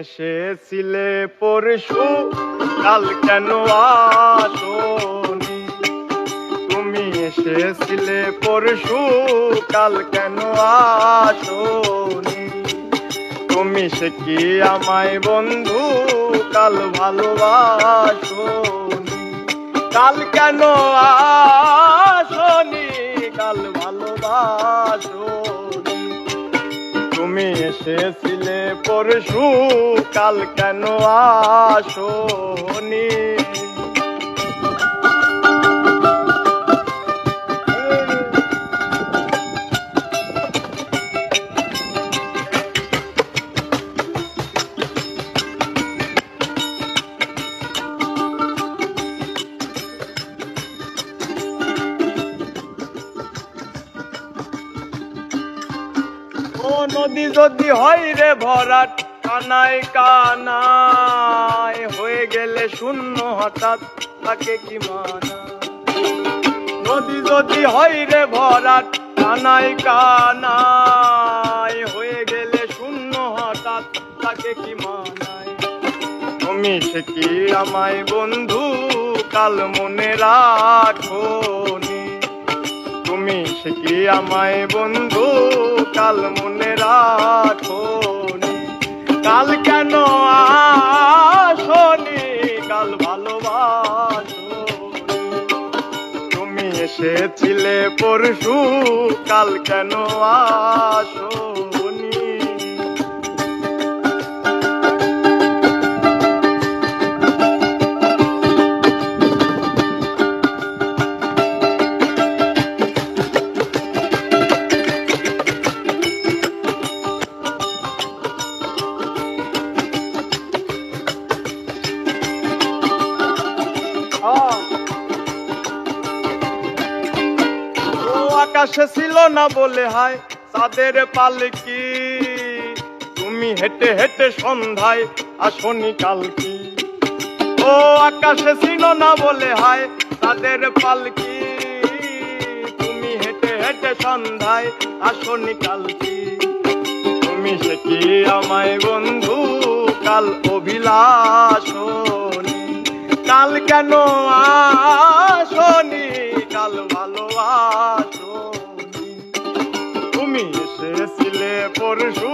এসেছিলে পরশু, কাল কেন আসোনি? তুমি এসেছিলে পরশু, কাল কেন আসোনি? তুমি সে কি আমায় বন্ধু কাল ভালোবাসোনি? কাল কেন আসোনি? কাল ভালোবাসোনি? তুমি এসেছিলে পরশু, কাল কেন আসোনি? ও নদী যদি হয় রে ভরাট, কানায় কানায় হয়ে গেলে শূন্য হঠাৎ তাকে কি মানা? নদী যদি হয় রে ভরাট, কানায় কানায় হয়ে গেলে শূন্য হঠাৎ তাকে কি মানায়? তুমি সে কি আমায় বন্ধু কাল মনে রাখোনি? তুমি সে কি আমায় বন্ধু কাল মনে রাখোনি? কাল কেন আসোনি? কাল ভালোবাসোনি? তুমি এসেছিলে পরশু, কাল কেন আসোনি? আকাশে ছিল না বলে হায় চাঁদের পালকি, তুমি হেঁটে হেঁটে সন্ধ্যায় আসনি কালকি। ও আকাশে ছিল না বলে হায় চাঁদের পালকি, তুমি হেঁটে হেঁটে সন্ধ্যায় আসনি কালকি। তুমি সে কি আমায় বন্ধু কাল অভিলাষনি? কাল কেন আসনি? কাল ভালোবাসোনি? তুমি এসেছিলে পরশু,